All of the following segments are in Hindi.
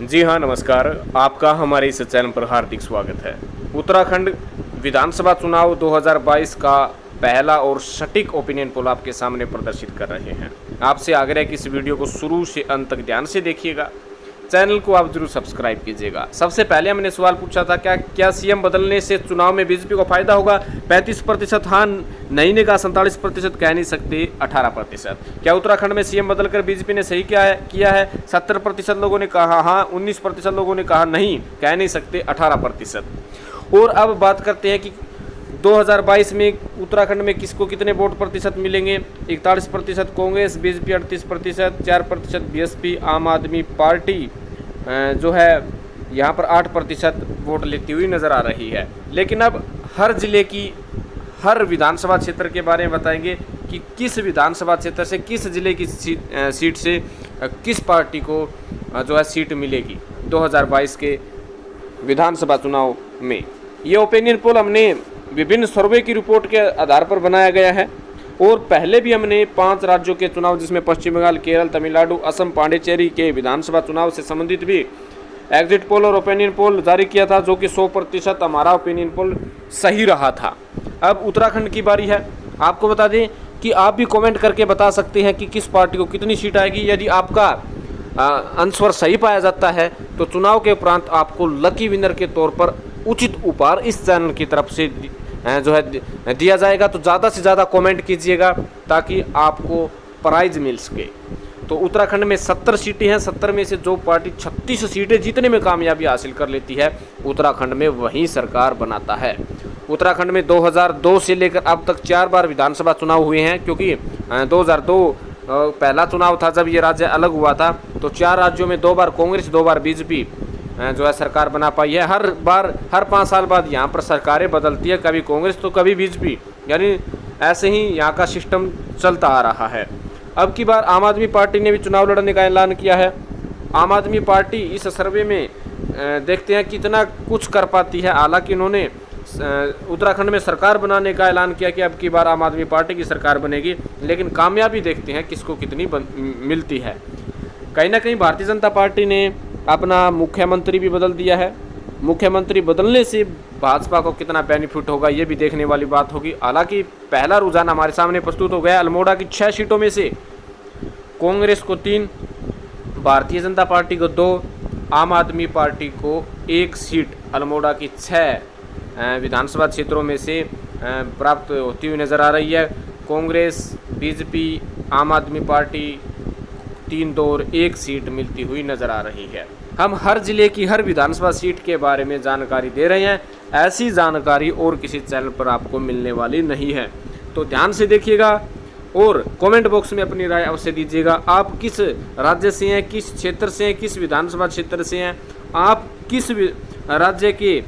जी हाँ, नमस्कार। आपका हमारे इस चैनल पर हार्दिक स्वागत है। उत्तराखंड विधानसभा चुनाव 2022 का पहला और सटीक ओपिनियन पोल आपके सामने प्रदर्शित कर रहे हैं। आपसे आग्रह है कि इस वीडियो को शुरू से अंत तक ध्यान से देखिएगा। चैनल को आप जरूर सब्सक्राइब कीजिएगा। सबसे पहले हमने सवाल पूछा था, क्या सीएम बदलने से चुनाव में बीजेपी को फायदा होगा? 35% हाँ, नहीं ने कहा 47%, कह नहीं सकते 18%। क्या उत्तराखंड में सीएम बदलकर बीजेपी ने सही किया है? 70% लोगों ने कहा हाँ, 19% लोगों ने कहा नहीं, कह नहीं सकते 18%। और अब बात करते हैं कि 2022 में उत्तराखंड में किसको कितने वोट प्रतिशत मिलेंगे। 41% कांग्रेस, बीजेपी 38%, 4% बीएसपी, आम आदमी पार्टी जो है यहाँ पर 8% वोट लेती हुई नज़र आ रही है। लेकिन अब हर जिले की हर विधानसभा क्षेत्र के बारे में बताएंगे कि किस विधानसभा क्षेत्र से, किस जिले की सीट से किस पार्टी को जो है सीट मिलेगी 2022 के विधानसभा चुनाव में। ये ओपिनियन पोल हमने विभिन्न सर्वे की रिपोर्ट के आधार पर बनाया गया है और पहले भी हमने 5 राज्यों के चुनाव, जिसमें पश्चिम बंगाल, केरल, तमिलनाडु, असम, पांडिचेरी के विधानसभा चुनाव से संबंधित भी एग्जिट पोल और ओपिनियन पोल जारी किया था, जो कि 100% हमारा ओपिनियन पोल सही रहा था। अब उत्तराखंड की बारी है। आपको बता दें कि आप भी कमेंट करके बता सकते हैं कि किस पार्टी को कितनी सीट आएगी। यदि आपका आंसर सही पाया जाता है तो चुनाव के उपरांत आपको लकी विनर के तौर पर उचित उपहार इस चैनल की तरफ से जो है दिया जाएगा। तो ज़्यादा से ज़्यादा कमेंट कीजिएगा ताकि आपको प्राइज मिल सके। तो उत्तराखंड में 70 सीटें हैं। 70 में से जो पार्टी 36 सीटें जीतने में कामयाबी हासिल कर लेती है, उत्तराखंड में वही सरकार बनाता है। उत्तराखंड में 2002 से लेकर अब तक 4 बार विधानसभा चुनाव हुए हैं, क्योंकि 2002 पहला चुनाव था जब ये राज्य अलग हुआ था। तो 4 राज्यों में 2 बार कांग्रेस, 2 बार बीजेपी जो है सरकार बना पाई है। हर बार हर 5 साल बाद यहाँ पर सरकारें बदलती है, कभी कांग्रेस तो कभी बीजेपी, यानी ऐसे ही यहाँ का सिस्टम चलता आ रहा है। अब की बार आम आदमी पार्टी ने भी चुनाव लड़ने का ऐलान किया है। आम आदमी पार्टी इस सर्वे में देखते हैं कितना कुछ कर पाती है। हालांकि उन्होंने उत्तराखंड में सरकार बनाने का ऐलान किया कि अब की बार आम आदमी पार्टी की सरकार बनेगी, लेकिन कामयाबी देखते हैं किसको कितनी मिलती है। कहीं ना कहीं भारतीय जनता पार्टी ने अपना मुख्यमंत्री भी बदल दिया है। मुख्यमंत्री बदलने से भाजपा को कितना बेनिफिट होगा, ये भी देखने वाली बात होगी। हालांकि पहला रुझान हमारे सामने प्रस्तुत हो गया। अल्मोड़ा की 6 सीटों में से कांग्रेस को 3, भारतीय जनता पार्टी को 2, आम आदमी पार्टी को 1 सीट अल्मोड़ा की 6 विधानसभा क्षेत्रों में से प्राप्त होती हुई नज़र आ रही है। कांग्रेस, बीजेपी, आम आदमी पार्टी 3-2 और 1 सीट मिलती हुई नज़र आ रही है। हम हर जिले की हर विधानसभा सीट के बारे में जानकारी दे रहे हैं। ऐसी जानकारी और किसी चैनल पर आपको मिलने वाली नहीं है। तो ध्यान से देखिएगा और कमेंट बॉक्स में अपनी राय अवश्य दीजिएगा। आप किस राज्य से हैं, किस क्षेत्र से हैं, किस विधानसभा क्षेत्र से हैं, आप किस राज्य के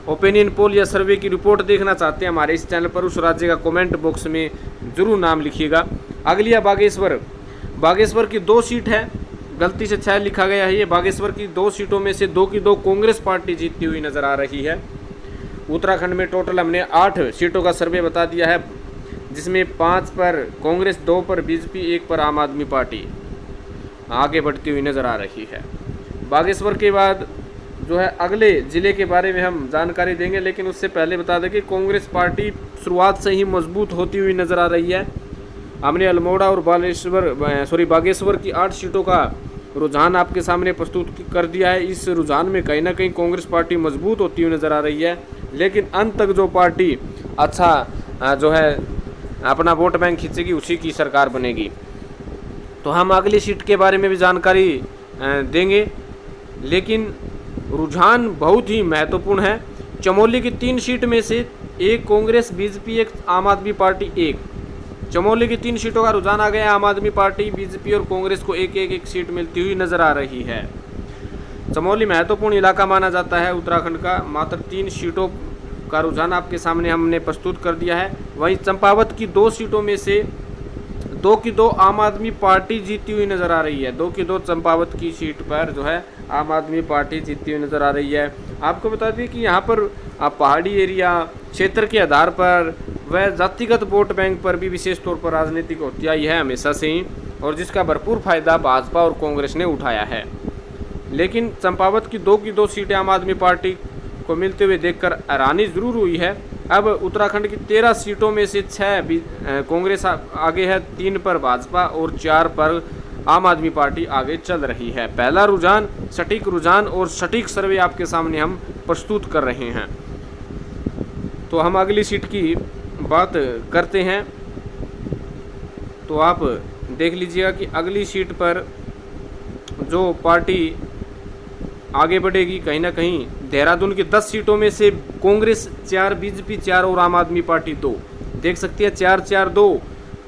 ओपिनियन पोल या सर्वे की रिपोर्ट देखना चाहते हैं हमारे इस चैनल पर, उस राज्य का कमेंट बॉक्स में ज़रूर नाम लिखिएगा। अगली है बागेश्वर की 2 सीट है, गलती से 6 लिखा गया है। ये बागेश्वर की 2 सीटों में से 2 की 2 कांग्रेस पार्टी जीतती हुई नज़र आ रही है। उत्तराखंड में टोटल हमने 8 सीटों का सर्वे बता दिया है, जिसमें 5 पर कांग्रेस, 2 पर बीजेपी, 1 पर आम आदमी पार्टी आगे बढ़ती हुई नज़र आ रही है। बागेश्वर के बाद जो है अगले ज़िले के बारे में हम जानकारी देंगे, लेकिन उससे पहले बता दें कि कांग्रेस पार्टी शुरुआत से ही मजबूत होती हुई नज़र आ रही है। हमने अल्मोड़ा और बागेश्वर की 8 सीटों का रुझान आपके सामने प्रस्तुत कर दिया है। इस रुझान में कहीं ना कहीं कांग्रेस पार्टी मजबूत होती हुई नज़र आ रही है, लेकिन अंत तक जो पार्टी अच्छा जो है अपना वोट बैंक खींचेगी, उसी की सरकार बनेगी। तो हम अगली सीट के बारे में भी जानकारी देंगे, लेकिन रुझान बहुत ही महत्वपूर्ण है। चमोली की 3 सीट में से 1 कांग्रेस, बीजेपी, 1 आम आदमी पार्टी, 1। चमोली की 3 सीटों का रुझान आ गया। आम आदमी पार्टी, बीजेपी और कांग्रेस को 1-1 सीट मिलती हुई नज़र आ रही है। चमोली महत्वपूर्ण इलाका माना जाता है उत्तराखंड का। मात्र 3 सीटों का रुझान आपके सामने हमने प्रस्तुत कर दिया है। वहीं चंपावत की 2 सीटों में से 2 की 2 आम आदमी पार्टी जीती हुई नज़र आ रही है। 2 की 2 चंपावत की सीट पर जो है आम आदमी पार्टी जीतती हुई नज़र आ रही है। आपको बता दें कि यहाँ पर पहाड़ी एरिया क्षेत्र के आधार पर वह जातिगत वोट बैंक पर भी विशेष तौर पर राजनीतिक होती आई है हमेशा से ही, और जिसका भरपूर फायदा भाजपा और कांग्रेस ने उठाया है। लेकिन चंपावत की 2 सीटें आम आदमी पार्टी को मिलते हुए देखकर हैरानी जरूर हुई है। अब उत्तराखंड की 13 सीटों में से 6 कांग्रेस आगे है, 3 पर भाजपा और 4 पर आम आदमी पार्टी आगे चल रही है। पहला रुझान और सटीक सर्वे आपके सामने हम प्रस्तुत कर रहे हैं। तो हम अगली सीट की बात करते हैं। तो आप देख लीजिएगा कि अगली सीट पर जो पार्टी आगे बढ़ेगी, कहीं ना कहीं देहरादून की 10 सीटों में से कांग्रेस 4, बीजेपी 4 और आम आदमी पार्टी 2। देख सकती है 4-4-2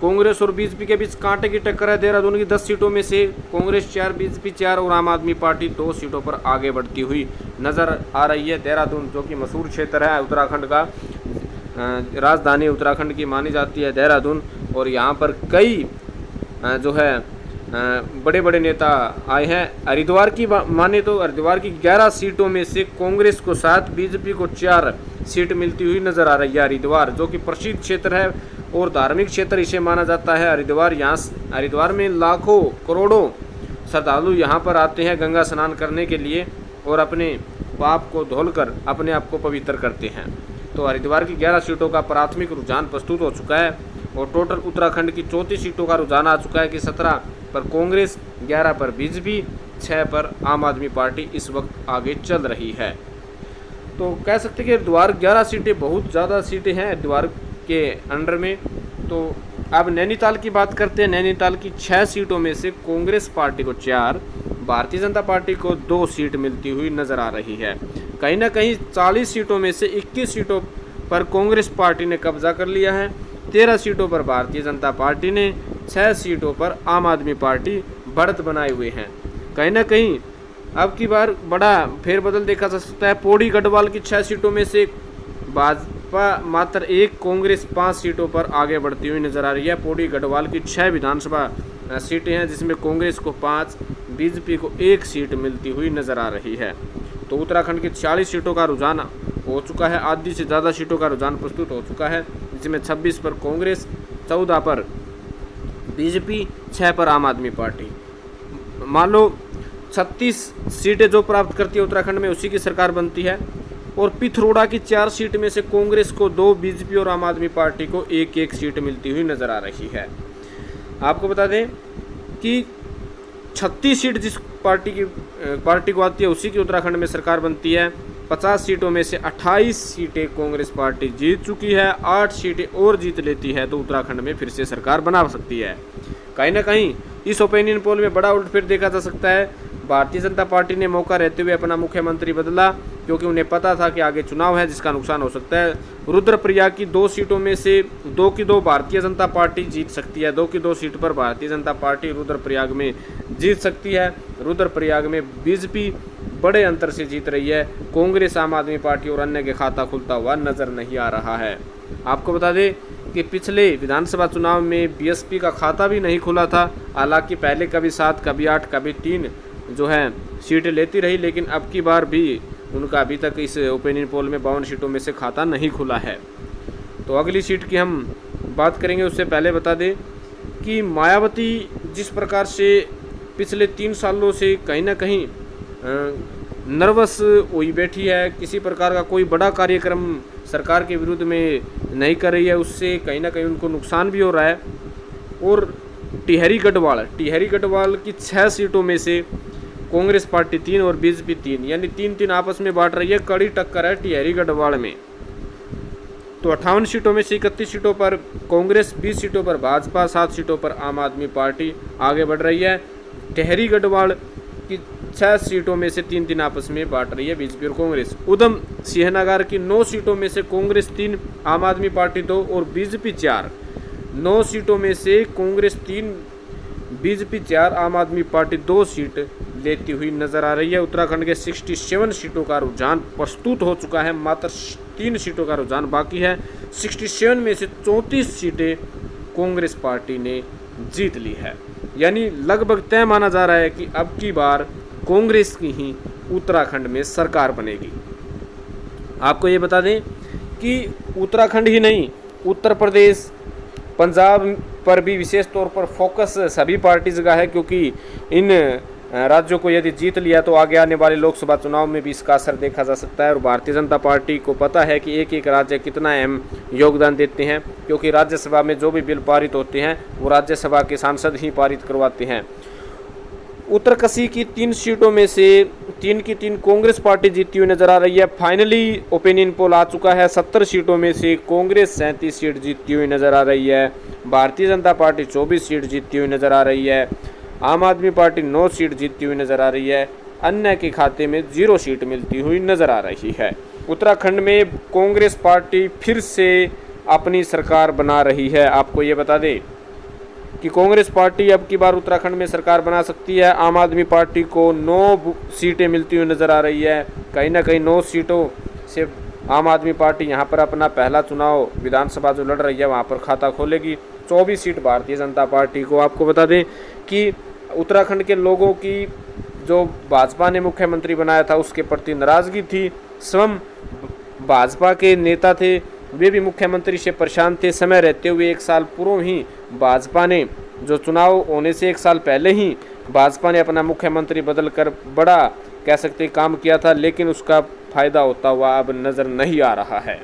कांग्रेस और बीजेपी के बीच कांटे की टक्कर है। देहरादून की 10 सीटों में से कांग्रेस 4, बीजेपी 4 और आम आदमी पार्टी 2 सीटों पर आगे बढ़ती हुई नजर आ रही है। देहरादून जो कि मशहूर क्षेत्र है, उत्तराखंड का राजधानी उत्तराखंड की मानी जाती है देहरादून, और यहाँ पर कई जो है बड़े बड़े नेता आए हैं। हरिद्वार की माने तो हरिद्वार की 11 सीटों में से कांग्रेस को 7, बीजेपी को 4 सीट मिलती हुई नजर आ रही है। हरिद्वार जो कि प्रसिद्ध क्षेत्र है और धार्मिक क्षेत्र इसे माना जाता है। हरिद्वार में लाखों करोड़ों श्रद्धालु यहाँ पर आते हैं गंगा स्नान करने के लिए और अपने पाप को धोलकर अपने आप को पवित्र करते हैं। तो हरिद्वार की 11 सीटों का प्राथमिक रुझान प्रस्तुत हो चुका है और टोटल उत्तराखंड की 34 सीटों का रुझान आ चुका है कि 17 पर कांग्रेस, 11 पर बीजेपी, 6 पर आम आदमी पार्टी इस वक्त आगे चल रही है। तो कह सकते हैं कि हरिद्वार 11 सीटें बहुत ज़्यादा सीटें हैं हरिद्वार के अंडर में। तो अब नैनीताल की बात करते हैं। नैनीताल की 6 सीटों में से कांग्रेस पार्टी को 4, भारतीय जनता पार्टी को 2 सीट मिलती हुई नजर आ रही है। कहीं ना कहीं 40 सीटों में से 21 सीटों पर कांग्रेस पार्टी ने कब्जा कर लिया है, 13 सीटों पर भारतीय जनता पार्टी ने, 6 सीटों पर आम आदमी पार्टी बढ़त बनाए हुए हैं। कहीं ना कहीं अब की बार बड़ा फेरबदल देखा जा सकता है। पौड़ी गढ़वाल की 6 सीटों में से भाजपा मात्र 1, कांग्रेस 5 सीटों पर आगे बढ़ती हुई नजर आ रही है। पौड़ी गढ़वाल की 6 विधानसभा सीटें हैं जिसमें कांग्रेस को 5, बीजेपी को 1 सीट मिलती हुई नजर आ रही है। तो उत्तराखंड की 40 सीटों का रुझान हो चुका है, आधी से ज़्यादा सीटों का रुझान प्रस्तुत हो चुका है, जिसमें 26 पर कांग्रेस, 14 पर बीजेपी, 6 पर आम आदमी पार्टी। मान लो 36 सीटें जो प्राप्त करती है उत्तराखंड में उसी की सरकार बनती है। और पिथरोड़ा की 4 सीट में से कांग्रेस को 2, बीजेपी और आम आदमी पार्टी को 1-1 सीट मिलती हुई नजर आ रही है। आपको बता दें कि 36 सीट जिस पार्टी को आती है उसी की उत्तराखंड में सरकार बनती है। 50 सीटों में से 28 सीटें कांग्रेस पार्टी जीत चुकी है, 8 सीटें और जीत लेती है तो उत्तराखंड में फिर से सरकार बना सकती है। कहीं ना कहीं इस ओपिनियन पोल में बड़ा उलटफेर देखा जा सकता है। भारतीय जनता पार्टी ने मौका रहते हुए अपना मुख्यमंत्री बदला क्योंकि उन्हें पता था कि आगे चुनाव है जिसका नुकसान हो सकता है। रुद्रप्रयाग की 2 सीटों में से 2 की 2 भारतीय जनता पार्टी जीत सकती है। 2 की 2 सीट पर भारतीय जनता पार्टी रुद्रप्रयाग में जीत सकती है। रुद्रप्रयाग में बीजेपी बड़े अंतर से जीत रही है। कांग्रेस, आम आदमी पार्टी और अन्य के खाता खुलता हुआ नजर नहीं आ रहा है। आपको बता दें कि पिछले विधानसभा चुनाव में बीएसपी का खाता भी नहीं खुला था। हालांकि पहले कभी 7, कभी 8, कभी 3 जो है सीटें लेती रही, लेकिन अब की बार भी उनका अभी तक इस ओपिनियन पोल में 52 सीटों में से खाता नहीं खुला है। तो अगली सीट की हम बात करेंगे उससे पहले बता दें कि मायावती जिस प्रकार से पिछले 3 सालों से कहीं ना कहीं नर्वस हुई बैठी है, किसी प्रकार का कोई बड़ा कार्यक्रम सरकार के विरुद्ध में नहीं कर रही है, उससे कहीं ना कहीं उनको नुकसान भी हो रहा है। और टिहरी गढ़वाल की 6 सीटों में से कांग्रेस पार्टी 3 और बीजेपी 3, यानी 3-3 आपस में बांट रही है। कड़ी टक्कर है टिहरी गढ़वाल में। तो 58 सीटों में से 31 सीटों पर कांग्रेस, 20 सीटों पर भाजपा, 7 सीटों पर आम आदमी पार्टी आगे बढ़ रही है। टिहरी गढ़वाल की 6 सीटों में से 3-3 आपस में बांट रही है बीजेपी और कांग्रेस। उधम सिंहनगर की 9 सीटों में से कांग्रेस 3, आम आदमी पार्टी 2 और बीजेपी 4। 9 सीटों में से कांग्रेस 3, बीजेपी 4, आम आदमी पार्टी 2 सीट लेती हुई नजर आ रही है। उत्तराखंड के 67 सीटों का रुझान प्रस्तुत हो चुका है, मात्र 3 सीटों का रुझान बाकी है। 67 में से 34 सीटें कांग्रेस पार्टी ने जीत ली है, यानी लगभग तय माना जा रहा है कि अब की बार कांग्रेस की ही उत्तराखंड में सरकार बनेगी। आपको ये बता दें कि उत्तराखंड ही नहीं, उत्तर प्रदेश, पंजाब पर भी विशेष तौर पर फोकस सभी पार्टीज का है, क्योंकि इन राज्यों को यदि जीत लिया तो आगे आने वाले लोकसभा चुनाव में भी इसका असर देखा जा सकता है। और भारतीय जनता पार्टी को पता है कि एक एक राज्य कितना अहम योगदान देते हैं, क्योंकि राज्यसभा में जो भी बिल पारित होते हैं वो राज्यसभा के सांसद ही पारित करवाते हैं। उत्तरकाशी की 3 सीटों में से 3 की 3 कांग्रेस पार्टी जीती हुई नजर आ रही है। फाइनली ओपिनियन पोल आ चुका है। 70 सीटों में से कांग्रेस 37 सीट जीतती हुई नजर आ रही है, भारतीय जनता पार्टी 24 सीट जीतती हुई नजर आ रही है, आम आदमी पार्टी 9 सीट जीतती हुई नजर आ रही है, अन्य के खाते में 0 सीट मिलती हुई नजर आ रही है। उत्तराखंड में कांग्रेस पार्टी फिर से अपनी सरकार बना रही है। आपको ये बता दें कि कांग्रेस पार्टी अब की बार उत्तराखंड में सरकार बना सकती है। आम आदमी पार्टी को 9 सीटें मिलती हुई नजर आ रही है। कहीं ना कहीं 9 सीटों से आम आदमी पार्टी यहां पर अपना पहला चुनाव विधानसभा जो लड़ रही है वहां पर खाता खोलेगी। 24 सीट भारतीय जनता पार्टी को। आपको बता दें कि उत्तराखंड के लोगों की जो भाजपा ने मुख्यमंत्री बनाया था उसके प्रति नाराजगी थी। स्वयं भाजपा के नेता थे, वे भी मुख्यमंत्री से परेशान थे। समय रहते हुए 1 साल पूर्व ही भाजपा ने, जो चुनाव होने से 1 साल पहले ही भाजपा ने अपना मुख्यमंत्री बदलकर बड़ा कह सकते काम किया था, लेकिन उसका फायदा होता हुआ अब नज़र नहीं आ रहा है।